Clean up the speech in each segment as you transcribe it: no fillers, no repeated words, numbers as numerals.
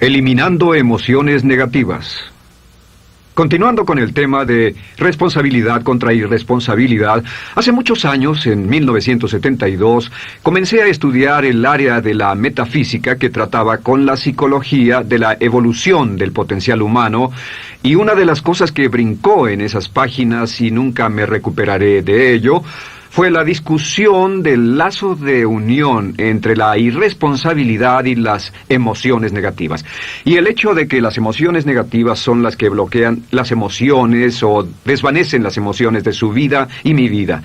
Eliminando emociones negativas. Continuando con el tema de responsabilidad contra irresponsabilidad, hace muchos años, en 1972, comencé a estudiar el área de la metafísica que trataba con la psicología de la evolución del potencial humano, y una de las cosas que brincó en esas páginas, y nunca me recuperaré de ello, fue la discusión del lazo de unión entre la irresponsabilidad y las emociones negativas. Y el hecho de que las emociones negativas son las que bloquean las emociones o desvanecen las emociones de su vida y mi vida.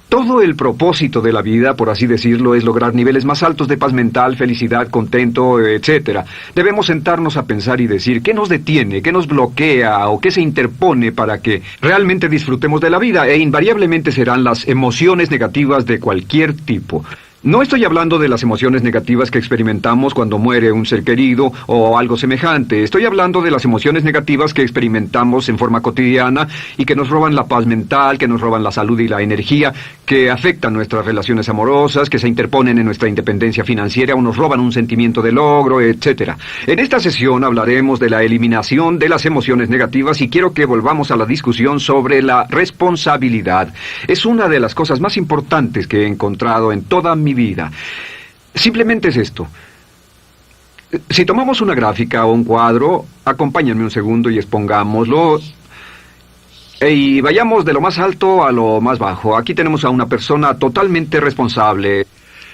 Todo el propósito de la vida, por así decirlo, es lograr niveles más altos de paz mental, felicidad, contento, etc. Debemos sentarnos a pensar y decir qué nos detiene, qué nos bloquea o qué se interpone para que realmente disfrutemos de la vida, e invariablemente serán las emociones negativas de cualquier tipo. No estoy hablando de las emociones negativas que experimentamos cuando muere un ser querido o algo semejante. Estoy hablando de las emociones negativas que experimentamos en forma cotidiana y que nos roban la paz mental, que nos roban la salud y la energía, que afectan nuestras relaciones amorosas, que se interponen en nuestra independencia financiera o nos roban un sentimiento de logro, etc. En esta sesión hablaremos de la eliminación de las emociones negativas y quiero que volvamos a la discusión sobre la responsabilidad. Es una de las cosas más importantes que he encontrado en toda mi vida. Simplemente es esto. Si tomamos una gráfica o un cuadro, acompáñenme un segundo y expongámoslo. Y vayamos de lo más alto a lo más bajo. Aquí tenemos a una persona totalmente responsable.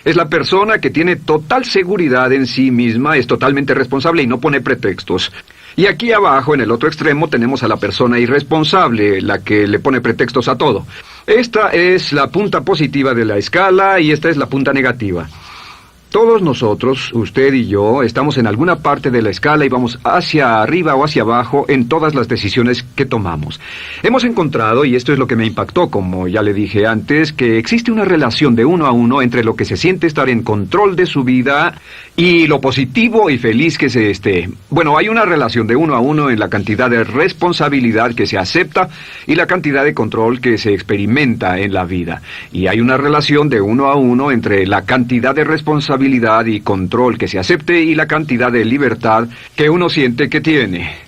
Es la persona que tiene total seguridad en sí misma, es totalmente responsable y no pone pretextos. Y aquí abajo, en el otro extremo, tenemos a la persona irresponsable, la que le pone pretextos a todo. Esta es la punta positiva de la escala y esta es la punta negativa. Todos nosotros, usted y yo, estamos en alguna parte de la escala y vamos hacia arriba o hacia abajo en todas las decisiones que tomamos. Hemos encontrado, y esto es lo que me impactó, como ya le dije antes, que existe una relación de uno a uno entre lo que se siente estar en control de su vida y lo positivo y feliz que se esté. Bueno, hay una relación de uno a uno en la cantidad de responsabilidad que se acepta y la cantidad de control que se experimenta en la vida. Y hay una relación de uno a uno entre la cantidad de responsabilidad y control que se acepte y la cantidad de libertad que uno siente que tiene.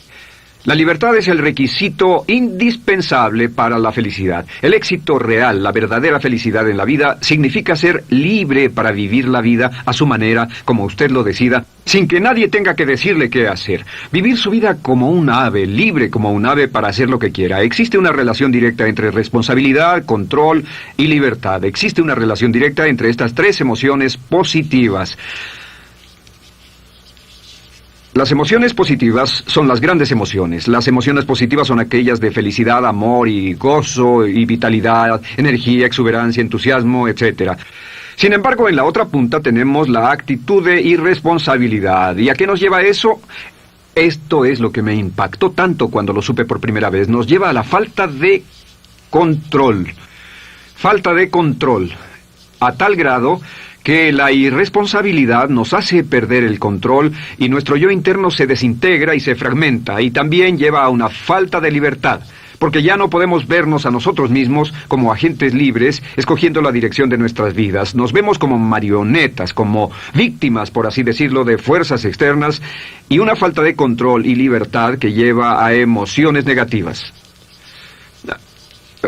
La libertad es el requisito indispensable para la felicidad. El éxito real, la verdadera felicidad en la vida, significa ser libre para vivir la vida a su manera, como usted lo decida, sin que nadie tenga que decirle qué hacer. Vivir su vida como un ave, libre como un ave para hacer lo que quiera. Existe una relación directa entre responsabilidad, control y libertad. Existe una relación directa entre estas tres emociones positivas. Las emociones positivas son las grandes emociones. Las emociones positivas son aquellas de felicidad, amor y gozo y vitalidad, energía, exuberancia, entusiasmo, etc. Sin embargo, en la otra punta tenemos la actitud de irresponsabilidad. ¿Y a qué nos lleva eso? Esto es lo que me impactó tanto cuando lo supe por primera vez. Nos lleva a la falta de control. Falta de control. A tal grado que la irresponsabilidad nos hace perder el control y nuestro yo interno se desintegra y se fragmenta, y también lleva a una falta de libertad, porque ya no podemos vernos a nosotros mismos como agentes libres, escogiendo la dirección de nuestras vidas. Nos vemos como marionetas, como víctimas, por así decirlo, de fuerzas externas, y una falta de control y libertad que lleva a emociones negativas.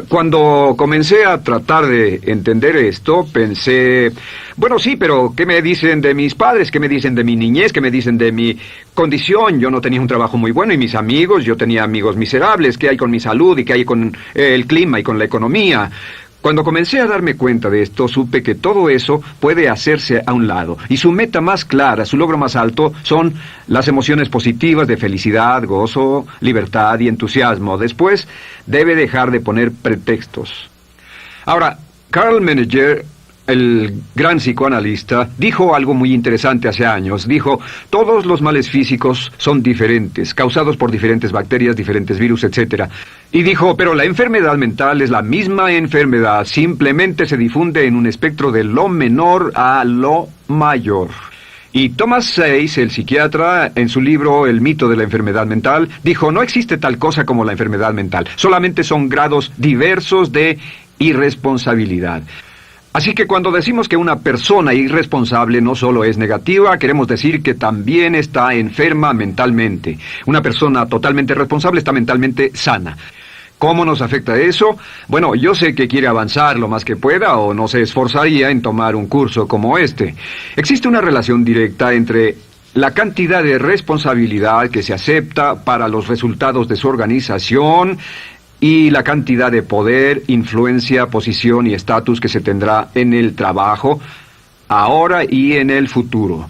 Cuando comencé a tratar de entender esto, pensé, bueno, sí, pero ¿qué me dicen de mis padres? ¿Qué me dicen de mi niñez? ¿Qué me dicen de mi condición? Yo no tenía un trabajo muy bueno y mis amigos, yo tenía amigos miserables. ¿Qué hay con mi salud y qué hay con el clima y con la economía? Cuando comencé a darme cuenta de esto, supe que todo eso puede hacerse a un lado. Y su meta más clara, su logro más alto, son las emociones positivas de felicidad, gozo, libertad y entusiasmo. Después, debe dejar de poner pretextos. Ahora, Carl Menninger, el gran psicoanalista, dijo algo muy interesante hace años. Dijo, todos los males físicos son diferentes, causados por diferentes bacterias, diferentes virus, etc. Y dijo, pero la enfermedad mental es la misma enfermedad, simplemente se difunde en un espectro de lo menor a lo mayor. Y Thomas Sayce, el psiquiatra, en su libro El mito de la enfermedad mental, dijo, no existe tal cosa como la enfermedad mental, solamente son grados diversos de irresponsabilidad. Así que cuando decimos que una persona irresponsable no solo es negativa, queremos decir que también está enferma mentalmente. Una persona totalmente responsable está mentalmente sana. ¿Cómo nos afecta eso? Bueno, yo sé que quiere avanzar lo más que pueda o no se esforzaría en tomar un curso como este. Existe una relación directa entre la cantidad de responsabilidad que se acepta para los resultados de su organización y la cantidad de poder, influencia, posición y estatus que se tendrá en el trabajo, ahora y en el futuro.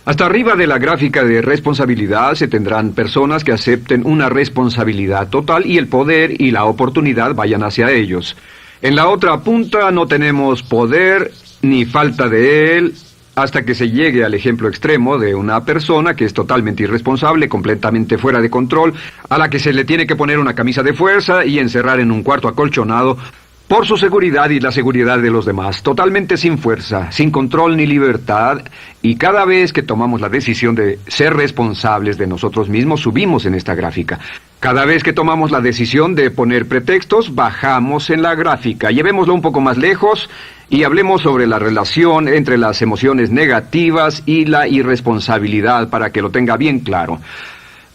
Hasta arriba de la gráfica de responsabilidad se tendrán personas que acepten una responsabilidad total y el poder y la oportunidad vayan hacia ellos. En la otra punta no tenemos poder ni falta de él, hasta que se llegue al ejemplo extremo de una persona que es totalmente irresponsable, completamente fuera de control, a la que se le tiene que poner una camisa de fuerza y encerrar en un cuarto acolchonado por su seguridad y la seguridad de los demás, totalmente sin fuerza, sin control ni libertad, y cada vez que tomamos la decisión de ser responsables de nosotros mismos, subimos en esta gráfica. Cada vez que tomamos la decisión de poner pretextos, bajamos en la gráfica. Llevémoslo un poco más lejos y hablemos sobre la relación entre las emociones negativas y la irresponsabilidad para que lo tenga bien claro.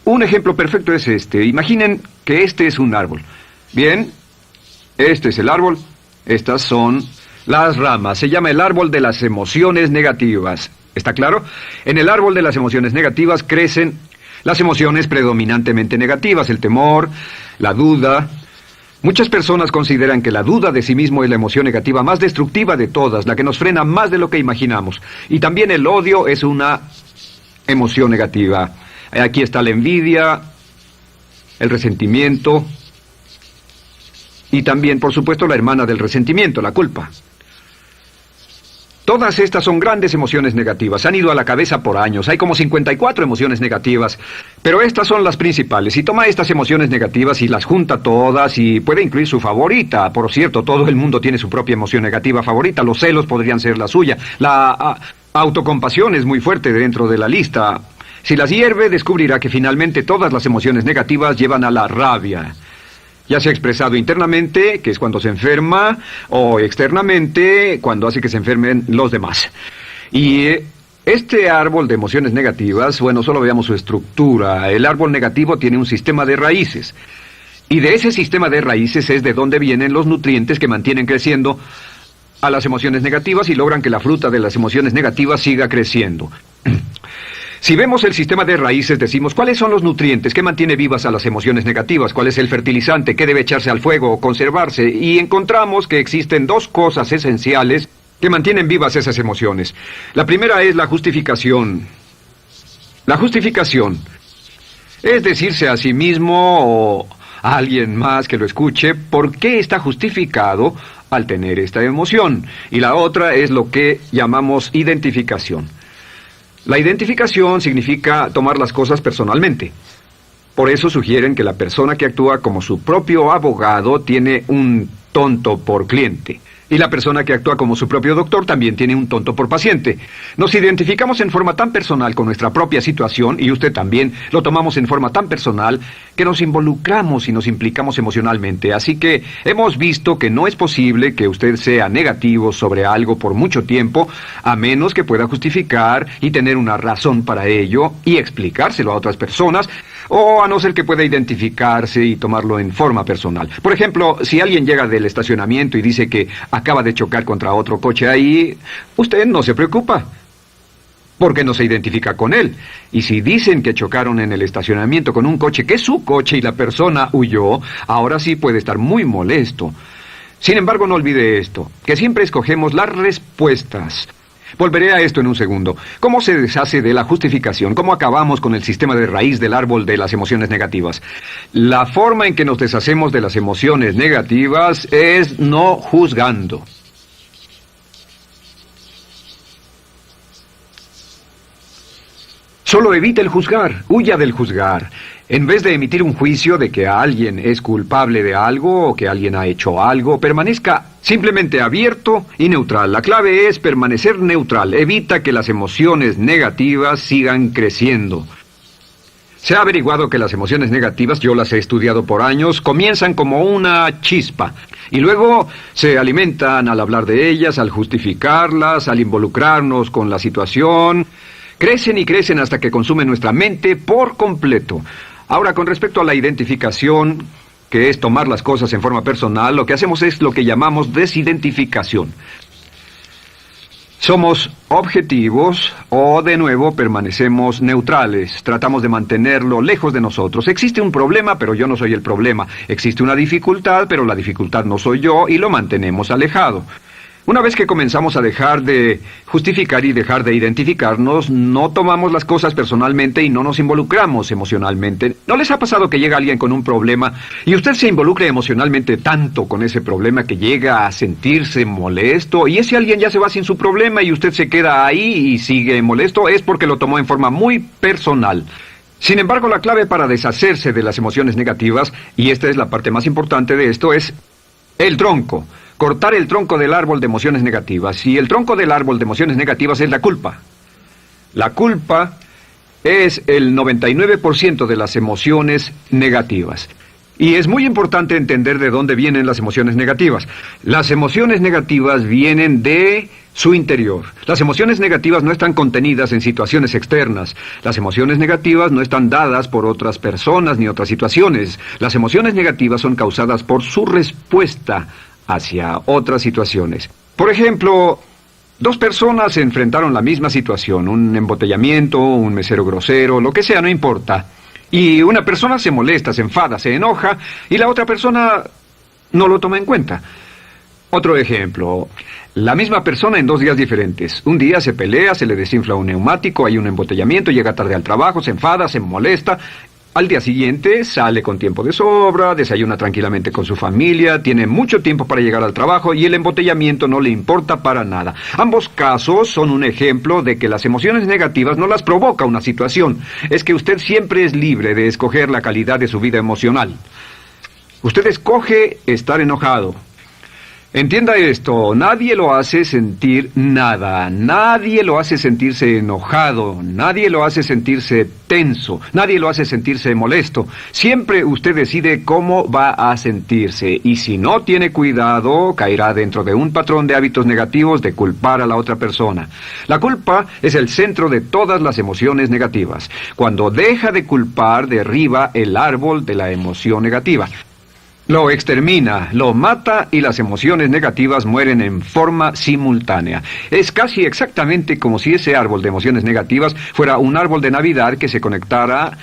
Un ejemplo perfecto es este. Imaginen que este es un árbol. Bien, este es el árbol. Estas son las ramas. Se llama el árbol de las emociones negativas. ¿Está claro? En el árbol de las emociones negativas crecen las emociones predominantemente negativas, el temor, la duda. Muchas personas consideran que la duda de sí mismo es la emoción negativa más destructiva de todas, la que nos frena más de lo que imaginamos. Y también el odio es una emoción negativa. Aquí está la envidia, el resentimiento y también, por supuesto, la hermana del resentimiento, la culpa. Todas estas son grandes emociones negativas. Han ido a la cabeza por años. Hay como 54 emociones negativas. Pero estas son las principales. Si toma estas emociones negativas y las junta todas y puede incluir su favorita. Por cierto, todo el mundo tiene su propia emoción negativa favorita. Los celos podrían ser la suya. La autocompasión es muy fuerte dentro de la lista. Si las hierve, descubrirá que finalmente todas las emociones negativas llevan a la rabia. Ya sea expresado internamente, que es cuando se enferma, o externamente, cuando hace que se enfermen los demás. Y este árbol de emociones negativas, bueno, solo veamos su estructura. El árbol negativo tiene un sistema de raíces. Y de ese sistema de raíces es de donde vienen los nutrientes que mantienen creciendo a las emociones negativas y logran que la fruta de las emociones negativas siga creciendo. Si vemos el sistema de raíces, decimos, ¿cuáles son los nutrientes que mantiene vivas a las emociones negativas? ¿Cuál es el fertilizante? ¿Qué debe echarse al fuego o conservarse? Y encontramos que existen dos cosas esenciales que mantienen vivas esas emociones. La primera es la justificación. La justificación es decirse a sí mismo o a alguien más que lo escuche por qué está justificado al tener esta emoción. Y la otra es lo que llamamos identificación. La identificación significa tomar las cosas personalmente. Por eso sugieren que la persona que actúa como su propio abogado tiene un tonto por cliente. Y la persona que actúa como su propio doctor también tiene un tonto por paciente. Nos identificamos en forma tan personal con nuestra propia situación, y usted también, lo tomamos en forma tan personal, que nos involucramos y nos implicamos emocionalmente. Así que hemos visto que no es posible que usted sea negativo sobre algo por mucho tiempo, a menos que pueda justificar y tener una razón para ello y explicárselo a otras personas, o a no ser que pueda identificarse y tomarlo en forma personal. Por ejemplo, si alguien llega del estacionamiento y dice que acaba de chocar contra otro coche ahí, usted no se preocupa, porque no se identifica con él. Y si dicen que chocaron en el estacionamiento con un coche que es su coche y la persona huyó, ahora sí puede estar muy molesto. Sin embargo, no olvide esto, que siempre escogemos las respuestas. Volveré a esto en un segundo. ¿Cómo se deshace de la justificación? ¿Cómo acabamos con el sistema de raíz del árbol de las emociones negativas? La forma en que nos deshacemos de las emociones negativas es no juzgando. Solo evite el juzgar, huya del juzgar. En vez de emitir un juicio de que alguien es culpable de algo o que alguien ha hecho algo, permanezca simplemente abierto y neutral. La clave es permanecer neutral. Evita que las emociones negativas sigan creciendo. Se ha averiguado que las emociones negativas, yo las he estudiado por años, comienzan como una chispa y luego se alimentan al hablar de ellas, al justificarlas, al involucrarnos con la situación. Crecen y crecen hasta que consumen nuestra mente por completo. Ahora, con respecto a la identificación, que es tomar las cosas en forma personal, lo que hacemos es lo que llamamos desidentificación. Somos objetivos o, de nuevo, permanecemos neutrales. Tratamos de mantenerlo lejos de nosotros. Existe un problema, pero yo no soy el problema. Existe una dificultad, pero la dificultad no soy yo, y lo mantenemos alejado. Una vez que comenzamos a dejar de justificar y dejar de identificarnos, no tomamos las cosas personalmente y no nos involucramos emocionalmente. ¿No les ha pasado que llega alguien con un problema y usted se involucre emocionalmente tanto con ese problema que llega a sentirse molesto y ese alguien ya se va sin su problema y usted se queda ahí y sigue molesto? Es porque lo tomó en forma muy personal. Sin embargo, la clave para deshacerse de las emociones negativas, y esta es la parte más importante de esto, es el tronco. Cortar el tronco del árbol de emociones negativas. Y el tronco del árbol de emociones negativas es la culpa. La culpa es el 99% de las emociones negativas. Y es muy importante entender de dónde vienen las emociones negativas. Las emociones negativas vienen de su interior. Las emociones negativas no están contenidas en situaciones externas. Las emociones negativas no están dadas por otras personas ni otras situaciones. Las emociones negativas son causadas por su respuesta hacia otras situaciones. Por ejemplo, dos personas se enfrentaron la misma situación, un embotellamiento, un mesero grosero, lo que sea, no importa. Y una persona se molesta, se enfada, se enoja, y la otra persona no lo toma en cuenta. Otro ejemplo, la misma persona en 2 días diferentes. Un día se pelea, se le desinfla un neumático, hay un embotellamiento, llega tarde al trabajo, se enfada, se molesta. Al día siguiente sale con tiempo de sobra, desayuna tranquilamente con su familia, tiene mucho tiempo para llegar al trabajo y el embotellamiento no le importa para nada. Ambos casos son un ejemplo de que las emociones negativas no las provoca una situación. Es que usted siempre es libre de escoger la calidad de su vida emocional. Usted escoge estar enojado. Entienda esto, nadie lo hace sentir nada, nadie lo hace sentirse enojado, nadie lo hace sentirse tenso, nadie lo hace sentirse molesto. Siempre usted decide cómo va a sentirse y si no tiene cuidado, caerá dentro de un patrón de hábitos negativos de culpar a la otra persona. La culpa es el centro de todas las emociones negativas. Cuando deja de culpar, derriba el árbol de la emoción negativa. Lo extermina, lo mata y las emociones negativas mueren en forma simultánea. Es casi exactamente como si ese árbol de emociones negativas fuera un árbol de Navidad que se conectara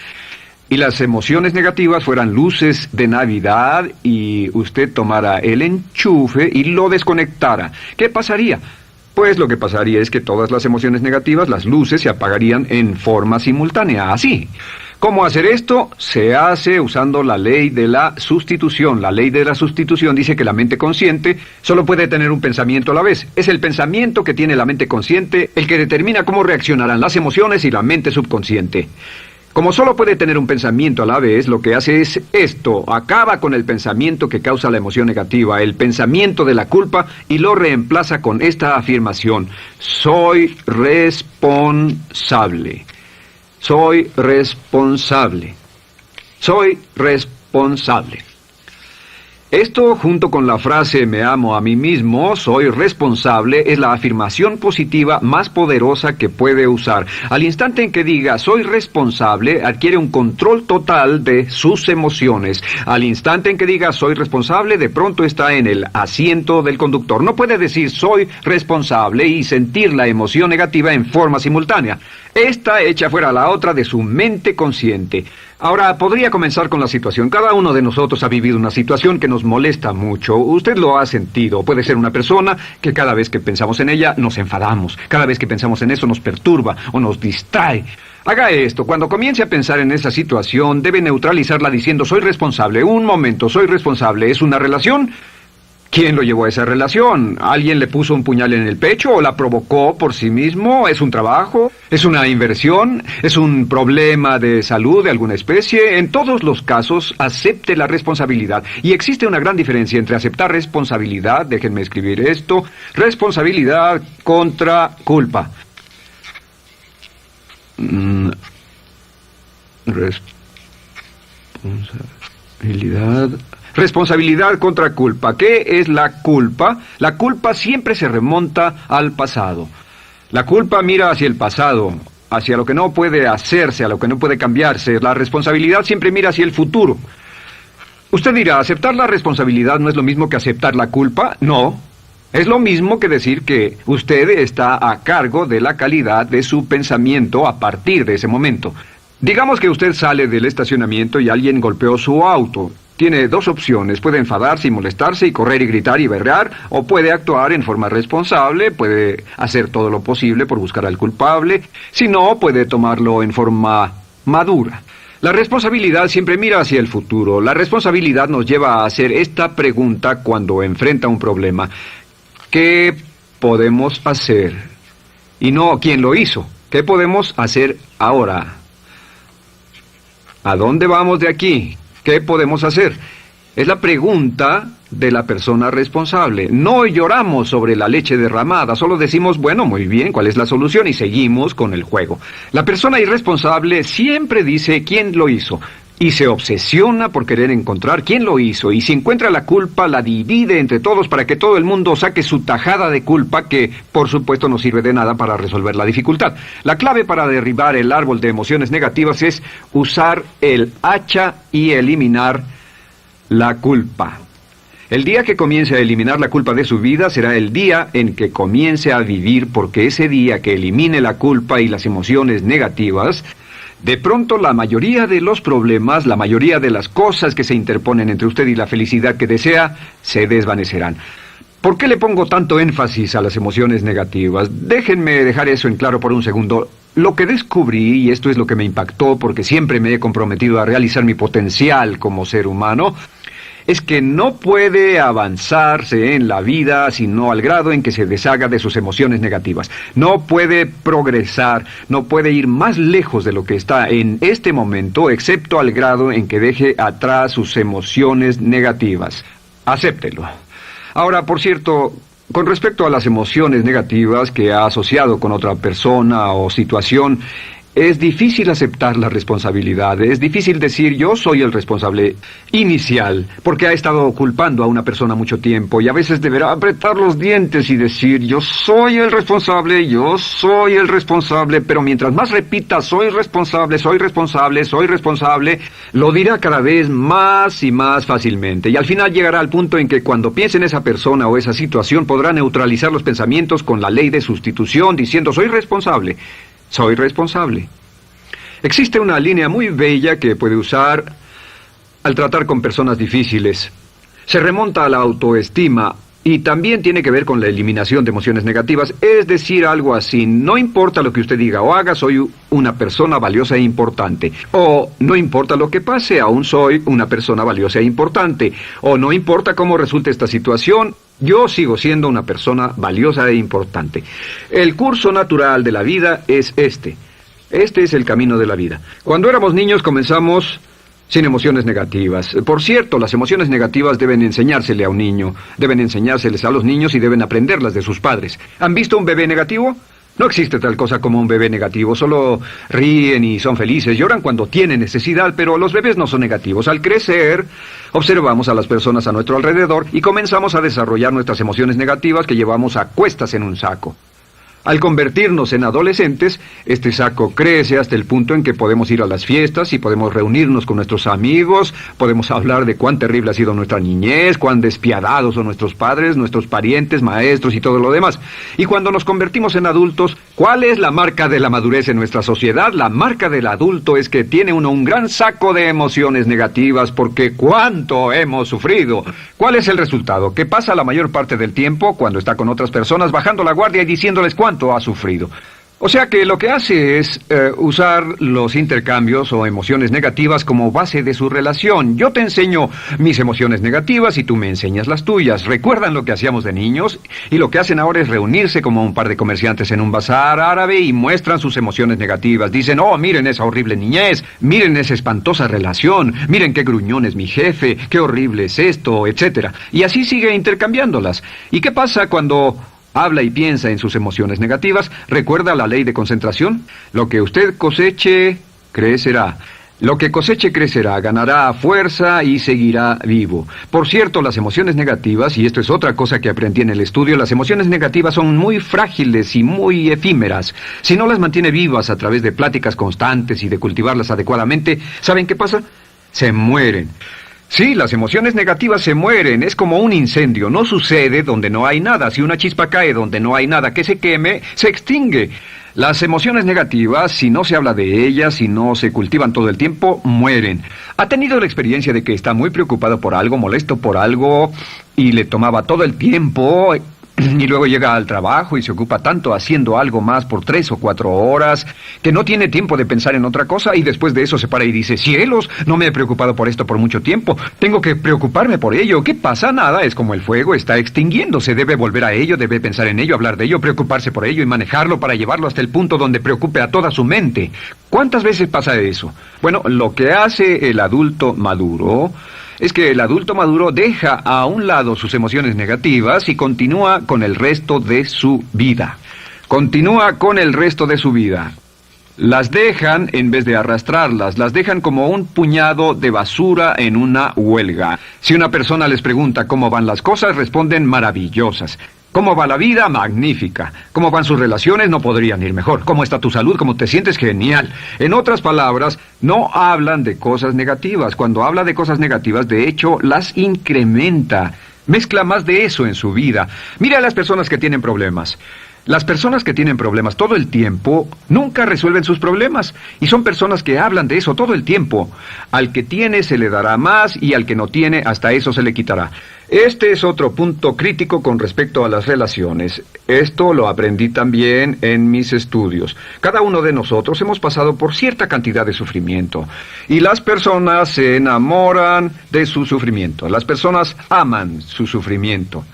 y las emociones negativas fueran luces de Navidad y usted tomara el enchufe y lo desconectara. ¿Qué pasaría? Pues lo que pasaría es que todas las emociones negativas, las luces, se apagarían en forma simultánea, así. ¿Cómo hacer esto? Se hace usando la ley de la sustitución. La ley de la sustitución dice que la mente consciente solo puede tener un pensamiento a la vez. Es el pensamiento que tiene la mente consciente el que determina cómo reaccionarán las emociones y la mente subconsciente. Como solo puede tener un pensamiento a la vez, lo que hace es esto: acaba con el pensamiento que causa la emoción negativa, el pensamiento de la culpa, y lo reemplaza con esta afirmación: soy responsable. Soy responsable. Soy responsable. Esto, junto con la frase me amo a mí mismo, soy responsable, es la afirmación positiva más poderosa que puede usar. Al instante en que diga soy responsable, adquiere un control total de sus emociones. Al instante en que diga soy responsable, de pronto está en el asiento del conductor. No puede decir soy responsable y sentir la emoción negativa en forma simultánea. Esta echa fuera la otra de su mente consciente. Ahora, podría comenzar con la situación. Cada uno de nosotros ha vivido una situación que nos molesta mucho. Usted lo ha sentido. Puede ser una persona que cada vez que pensamos en ella nos enfadamos. Cada vez que pensamos en eso nos perturba o nos distrae. Haga esto. Cuando comience a pensar en esa situación, debe neutralizarla diciendo soy responsable. Un momento, soy responsable. ¿Es una relación? ¿Quién lo llevó a esa relación? ¿Alguien le puso un puñal en el pecho o la provocó por sí mismo? ¿Es un trabajo? ¿Es una inversión? ¿Es un problema de salud de alguna especie? En todos los casos, acepte la responsabilidad. Y existe una gran diferencia entre aceptar responsabilidad, déjenme escribir esto, responsabilidad contra culpa. Responsabilidad. Responsabilidad contra culpa. ¿Qué es la culpa? La culpa siempre se remonta al pasado. La culpa mira hacia el pasado, hacia lo que no puede hacerse, a lo que no puede cambiarse. La responsabilidad siempre mira hacia el futuro. Usted dirá, ¿aceptar la responsabilidad no es lo mismo que aceptar la culpa? No. Es lo mismo que decir que usted está a cargo de la calidad de su pensamiento a partir de ese momento. Digamos que usted sale del estacionamiento y alguien golpeó su auto. Tiene dos opciones: puede enfadarse y molestarse y correr y gritar y berrear, o puede actuar en forma responsable, puede hacer todo lo posible por buscar al culpable. Si no, puede tomarlo en forma madura. La responsabilidad siempre mira hacia el futuro. La responsabilidad nos lleva a hacer esta pregunta cuando enfrenta un problema: ¿qué podemos hacer? Y no ¿quién lo hizo? ¿Qué podemos hacer ahora? ¿A dónde vamos de aquí? ¿Qué podemos hacer? Es la pregunta de la persona responsable. No lloramos sobre la leche derramada, solo decimos, bueno, muy bien, ¿cuál es la solución? Y seguimos con el juego. La persona irresponsable siempre dice quién lo hizo y se obsesiona por querer encontrar quién lo hizo, y si encuentra la culpa la divide entre todos para que todo el mundo saque su tajada de culpa, que por supuesto no sirve de nada para resolver la dificultad. La clave para derribar el árbol de emociones negativas es usar el hacha y eliminar la culpa. El día que comience a eliminar la culpa de su vida será el día en que comience a vivir, porque ese día que elimine la culpa y las emociones negativas, de pronto la mayoría de los problemas, la mayoría de las cosas que se interponen entre usted y la felicidad que desea, se desvanecerán. ¿Por qué le pongo tanto énfasis a las emociones negativas? Déjenme dejar eso en claro por un segundo. Lo que descubrí, y esto es lo que me impactó porque siempre me he comprometido a realizar mi potencial como ser humano, es que no puede avanzarse en la vida sino al grado en que se deshaga de sus emociones negativas. No puede progresar, no puede ir más lejos de lo que está en este momento, excepto al grado en que deje atrás sus emociones negativas. Acéptelo. Ahora, por cierto, con respecto a las emociones negativas que ha asociado con otra persona o situación, es difícil aceptar la responsabilidad, es difícil decir yo soy el responsable inicial, porque ha estado culpando a una persona mucho tiempo y a veces deberá apretar los dientes y decir yo soy el responsable, pero mientras más repita soy responsable, lo dirá cada vez más y más fácilmente, y al final llegará al punto en que cuando piense en esa persona o esa situación podrá neutralizar los pensamientos con la ley de sustitución diciendo soy responsable. Existe una línea muy bella que puede usar al tratar con personas difíciles. Se remonta a la autoestima y también tiene que ver con la eliminación de emociones negativas. Es decir, algo así: no importa lo que usted diga o haga, soy una persona valiosa e importante. O no importa lo que pase, aún soy una persona valiosa e importante. O no importa cómo resulte esta situación, yo sigo siendo una persona valiosa e importante. El curso natural de la vida es este. Este es el camino de la vida. Cuando éramos niños comenzamos sin emociones negativas. Por cierto, las emociones negativas deben enseñársele a un niño. Deben enseñárseles a los niños y deben aprenderlas de sus padres. ¿Han visto un bebé negativo? No existe tal cosa como un bebé negativo, solo ríen y son felices, lloran cuando tienen necesidad, pero los bebés no son negativos. Al crecer, observamos a las personas a nuestro alrededor y comenzamos a desarrollar nuestras emociones negativas que llevamos a cuestas en un saco. Al convertirnos en adolescentes, este saco crece hasta el punto en que podemos ir a las fiestas y podemos reunirnos con nuestros amigos, podemos hablar de cuán terrible ha sido nuestra niñez, cuán despiadados son nuestros padres, nuestros parientes, maestros y todo lo demás. Y cuando nos convertimos en adultos, ¿cuál es la marca de la madurez en nuestra sociedad? La marca del adulto es que tiene uno un gran saco de emociones negativas porque ¿cuánto hemos sufrido? ¿Cuál es el resultado? Que pasa la mayor parte del tiempo cuando está con otras personas bajando la guardia y diciéndoles cuánto ha sufrido. O sea que lo que hace es usar los intercambios o emociones negativas como base de su relación. Yo te enseño mis emociones negativas y tú me enseñas las tuyas. ¿Recuerdan lo que hacíamos de niños? Y lo que hacen ahora es reunirse como un par de comerciantes en un bazar árabe y muestran sus emociones negativas. Dicen, oh, miren esa horrible niñez, miren esa espantosa relación, miren qué gruñón es mi jefe, qué horrible es esto, etc. Y así sigue intercambiándolas. ¿Y qué pasa cuando habla y piensa en sus emociones negativas? ¿Recuerda la ley de concentración? Lo que usted coseche, crecerá. Lo que coseche crecerá, ganará fuerza y seguirá vivo. Por cierto, las emociones negativas, y esto es otra cosa que aprendí en el estudio, las emociones negativas son muy frágiles y muy efímeras. Si no las mantiene vivas a través de pláticas constantes y de cultivarlas adecuadamente, ¿saben qué pasa? Se mueren. Sí, las emociones negativas se mueren, es como un incendio, no sucede donde no hay nada. Si una chispa cae donde no hay nada que se queme, se extingue. Las emociones negativas, si no se habla de ellas, si no se cultivan todo el tiempo, mueren. ¿Ha tenido la experiencia de que está muy preocupado por algo, molesto por algo, y le tomaba todo el tiempo, y luego llega al trabajo y se ocupa tanto haciendo algo más por 3 o 4 horas, que no tiene tiempo de pensar en otra cosa, y después de eso se para y dice, cielos, no me he preocupado por esto por mucho tiempo, tengo que preocuparme por ello? ¿Qué pasa? Nada, es como el fuego, está extinguiéndose, debe volver a ello, debe pensar en ello, hablar de ello, preocuparse por ello y manejarlo para llevarlo hasta el punto donde preocupe a toda su mente. ¿Cuántas veces pasa eso? Bueno, lo que hace el adulto maduro es que el adulto maduro deja a un lado sus emociones negativas y continúa con el resto de su vida. Continúa con el resto de su vida. Las dejan en vez de arrastrarlas, las dejan como un puñado de basura en una huelga. Si una persona les pregunta cómo van las cosas, responden maravillosas. ¿Cómo va la vida? Magnífica. ¿Cómo van sus relaciones? No podrían ir mejor. ¿Cómo está tu salud? ¿Cómo te sientes? Genial. En otras palabras, no hablan de cosas negativas. Cuando habla de cosas negativas, de hecho, las incrementa. Mezcla más de eso en su vida. Mira a las personas que tienen problemas. Las personas que tienen problemas todo el tiempo nunca resuelven sus problemas, y son personas que hablan de eso todo el tiempo. Al que tiene se le dará más, y al que no tiene hasta eso se le quitará. Este es otro punto crítico con respecto a las relaciones. Esto lo aprendí también en mis estudios. Cada uno de nosotros hemos pasado por cierta cantidad de sufrimiento, y las personas se enamoran de su sufrimiento. Las personas aman su sufrimiento.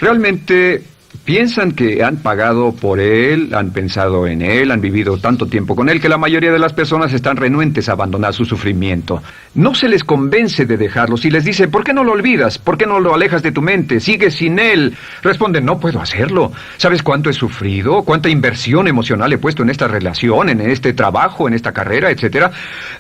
Realmente piensan que han pagado por él, han pensado en él, han vivido tanto tiempo con él, que la mayoría de las personas están renuentes a abandonar su sufrimiento. No se les convence de dejarlo. Si les dice, ¿por qué no lo olvidas? ¿Por qué no lo alejas de tu mente? ¿Sigues sin él? Responden, no puedo hacerlo. ¿Sabes cuánto he sufrido? ¿Cuánta inversión emocional he puesto en esta relación, en este trabajo, en esta carrera, etcétera?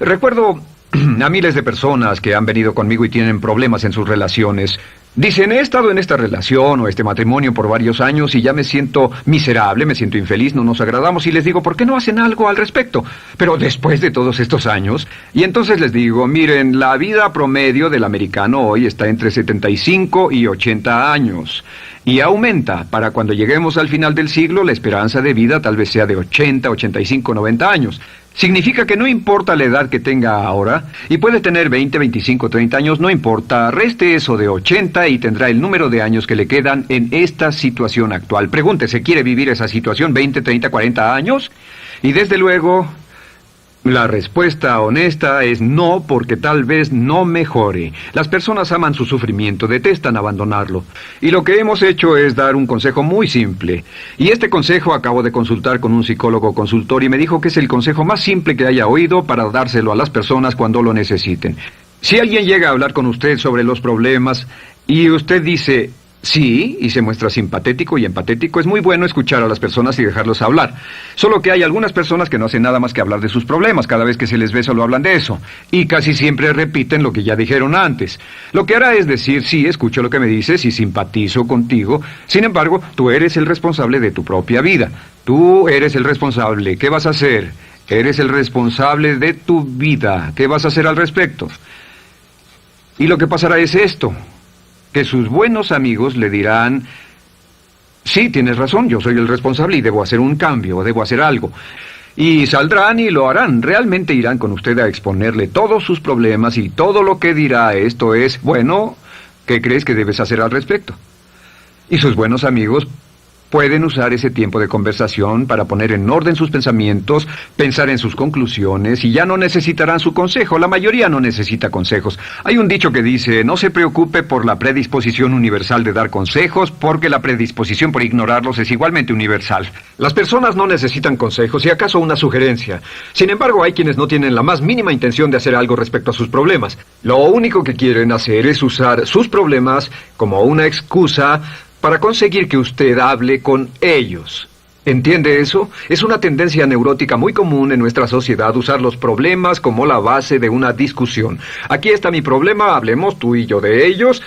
Recuerdo a miles de personas que han venido conmigo y tienen problemas en sus relaciones. Dicen, he estado en esta relación o este matrimonio por varios años y ya me siento miserable, me siento infeliz, no nos agradamos, y les digo, ¿por qué no hacen algo al respecto? Pero después de todos estos años, y entonces les digo, miren, la vida promedio del americano hoy está entre 75 y 80 años. Y aumenta. Para cuando lleguemos al final del siglo, la esperanza de vida tal vez sea de 80, 85, 90 años. Significa que no importa la edad que tenga ahora, y puede tener 20, 25, 30 años, no importa, reste eso de 80 y tendrá el número de años que le quedan en esta situación actual. Pregúntese, ¿quiere vivir esa situación 20, 30, 40 años? Y desde luego, la respuesta honesta es no, porque tal vez no mejore. Las personas aman su sufrimiento, detestan abandonarlo. Y lo que hemos hecho es dar un consejo muy simple. Y este consejo acabo de consultar con un psicólogo consultor y me dijo que es el consejo más simple que haya oído para dárselo a las personas cuando lo necesiten. Si alguien llega a hablar con usted sobre los problemas y usted dice sí, y se muestra simpatético y empatético, es muy bueno escuchar a las personas y dejarlos hablar. Solo que hay algunas personas que no hacen nada más que hablar de sus problemas. Cada vez que se les ve solo hablan de eso. Y casi siempre repiten lo que ya dijeron antes. Lo que hará es decir, sí, escucho lo que me dices y simpatizo contigo. Sin embargo, tú eres el responsable de tu propia vida. Tú eres el responsable. ¿Qué vas a hacer? Eres el responsable de tu vida. ¿Qué vas a hacer al respecto? Y lo que pasará es esto, que sus buenos amigos le dirán, sí, tienes razón, yo soy el responsable y debo hacer un cambio, debo hacer algo. Y saldrán y lo harán, realmente irán con usted a exponerle todos sus problemas y todo lo que dirá esto es, bueno, ¿qué crees que debes hacer al respecto? Y sus buenos amigos pueden usar ese tiempo de conversación para poner en orden sus pensamientos, pensar en sus conclusiones, y ya no necesitarán su consejo. La mayoría no necesita consejos. Hay un dicho que dice, no se preocupe por la predisposición universal de dar consejos, porque la predisposición por ignorarlos es igualmente universal. Las personas no necesitan consejos, si acaso una sugerencia. Sin embargo, hay quienes no tienen la más mínima intención de hacer algo respecto a sus problemas. Lo único que quieren hacer es usar sus problemas como una excusa para conseguir que usted hable con ellos. ¿Entiende eso? Es una tendencia neurótica muy común en nuestra sociedad usar los problemas como la base de una discusión. Aquí está mi problema, hablemos tú y yo de ellos.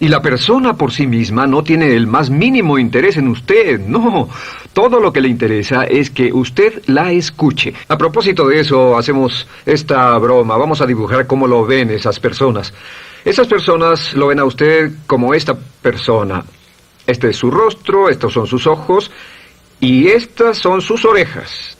Y la persona por sí misma no tiene el más mínimo interés en usted, no. Todo lo que le interesa es que usted la escuche. A propósito de eso, hacemos esta broma. Vamos a dibujar cómo lo ven esas personas. Esas personas lo ven a usted como esta persona. Este es su rostro, estos son sus ojos, y estas son sus orejas.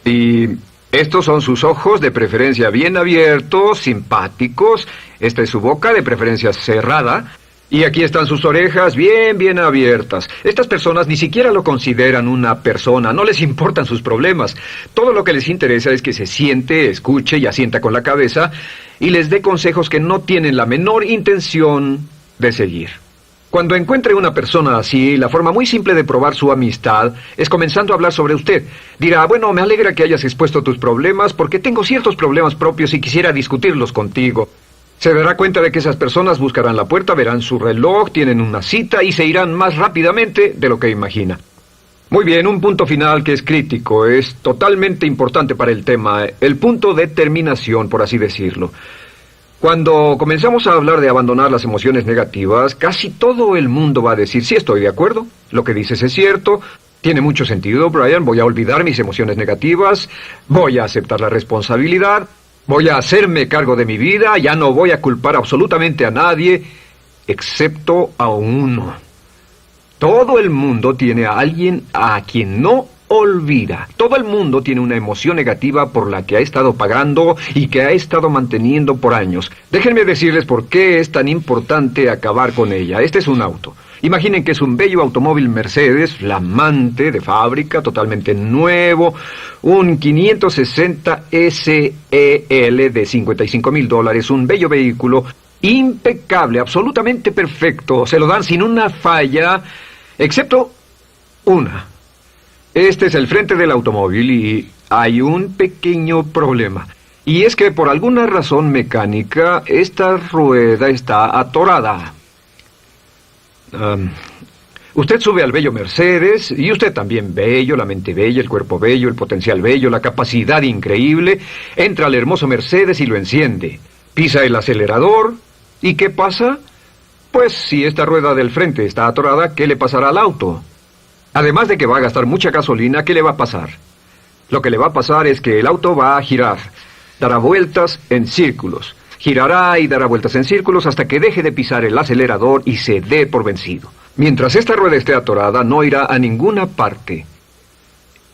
Y estos son sus ojos, de preferencia bien abiertos, simpáticos. Esta es su boca, de preferencia cerrada. Y aquí están sus orejas, bien abiertas. Estas personas ni siquiera lo consideran una persona, no les importan sus problemas. Todo lo que les interesa es que se siente, escuche y asienta con la cabeza y les dé consejos que no tienen la menor intención de seguir. Cuando encuentre una persona así, la forma muy simple de probar su amistad es comenzando a hablar sobre usted. Dirá, bueno, me alegra que hayas expuesto tus problemas porque tengo ciertos problemas propios y quisiera discutirlos contigo. Se dará cuenta de que esas personas buscarán la puerta, verán su reloj, tienen una cita y se irán más rápidamente de lo que imagina. Muy bien, un punto final que es crítico, es totalmente importante para el tema, el punto de terminación, por así decirlo. Cuando comenzamos a hablar de abandonar las emociones negativas, casi todo el mundo va a decir, sí, estoy de acuerdo, lo que dices es cierto, tiene mucho sentido, Brian, voy a olvidar mis emociones negativas, voy a aceptar la responsabilidad, voy a hacerme cargo de mi vida, ya no voy a culpar absolutamente a nadie, excepto a uno. Todo el mundo tiene a alguien a quien no olvida. Todo el mundo tiene una emoción negativa por la que ha estado pagando y que ha estado manteniendo por años. Déjenme decirles por qué es tan importante acabar con ella. Este es un auto. Imaginen que es un bello automóvil Mercedes, flamante, de fábrica, totalmente nuevo, un 560 SEL de $55,000, un bello vehículo, impecable, absolutamente perfecto. Se lo dan sin una falla, excepto una. Este es el frente del automóvil y hay un pequeño problema. Y es que por alguna razón mecánica, esta rueda está atorada. Usted sube al bello Mercedes, y usted también bello, la mente bella, el cuerpo bello, el potencial bello, la capacidad increíble. Entra al hermoso Mercedes y lo enciende. Pisa el acelerador, ¿y qué pasa? Pues si esta rueda del frente está atorada, ¿qué le pasará al auto? Además de que va a gastar mucha gasolina, ¿qué le va a pasar? Lo que le va a pasar es que el auto va a girar, dará vueltas en círculos. Girará y dará vueltas en círculos hasta que deje de pisar el acelerador y se dé por vencido. Mientras esta rueda esté atorada, no irá a ninguna parte.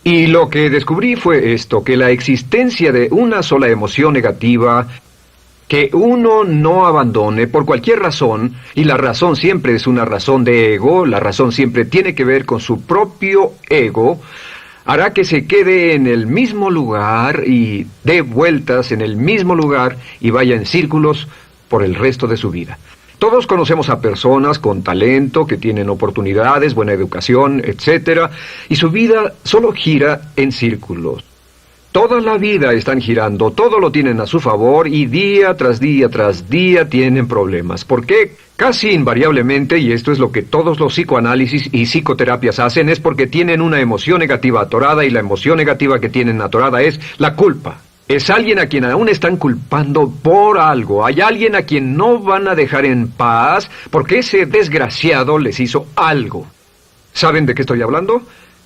Y lo que descubrí fue esto, que la existencia de una sola emoción negativa que uno no abandone por cualquier razón, y la razón siempre es una razón de ego, la razón siempre tiene que ver con su propio ego, hará que se quede en el mismo lugar y dé vueltas en el mismo lugar y vaya en círculos por el resto de su vida. Todos conocemos a personas con talento, que tienen oportunidades, buena educación, etc., y su vida solo gira en círculos. Toda la vida están girando, todo lo tienen a su favor y día tras día tienen problemas. ¿Por qué? Casi invariablemente, y esto es lo que todos los psicoanálisis y psicoterapias hacen, es porque tienen una emoción negativa atorada y la emoción negativa que tienen atorada es la culpa. Es alguien a quien aún están culpando por algo. Hay alguien a quien no van a dejar en paz porque ese desgraciado les hizo algo. ¿Saben de qué estoy hablando?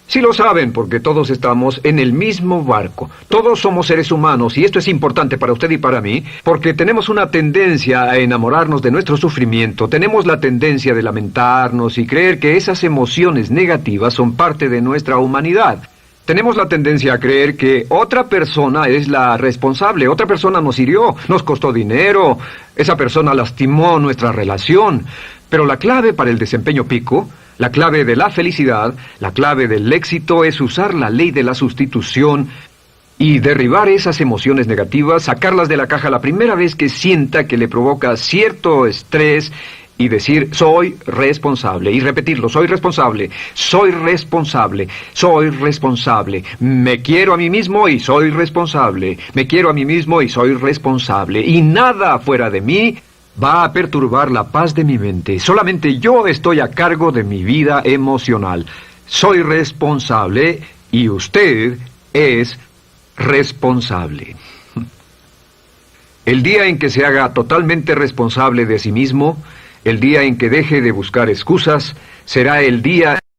Sí lo saben, porque todos estamos en el mismo barco. Todos somos seres humanos, y esto es importante para usted y para mí, porque tenemos una tendencia a enamorarnos de nuestro sufrimiento, tenemos la tendencia de lamentarnos y creer que esas emociones negativas son parte de nuestra humanidad. Tenemos la tendencia a creer que otra persona es la responsable, otra persona nos hirió, nos costó dinero, esa persona lastimó nuestra relación. Pero la clave para el desempeño pico, la clave de la felicidad, la clave del éxito es usar la ley de la sustitución y derribar esas emociones negativas, sacarlas de la caja la primera vez que sienta que le provoca cierto estrés y decir, soy responsable, y repetirlo, soy responsable, soy responsable, soy responsable, me quiero a mí mismo y soy responsable, me quiero a mí mismo y soy responsable, y nada fuera de mí va a perturbar la paz de mi mente. Solamente yo estoy a cargo de mi vida emocional. Soy responsable y usted es responsable. El día en que se haga totalmente responsable de sí mismo, el día en que deje de buscar excusas, será el día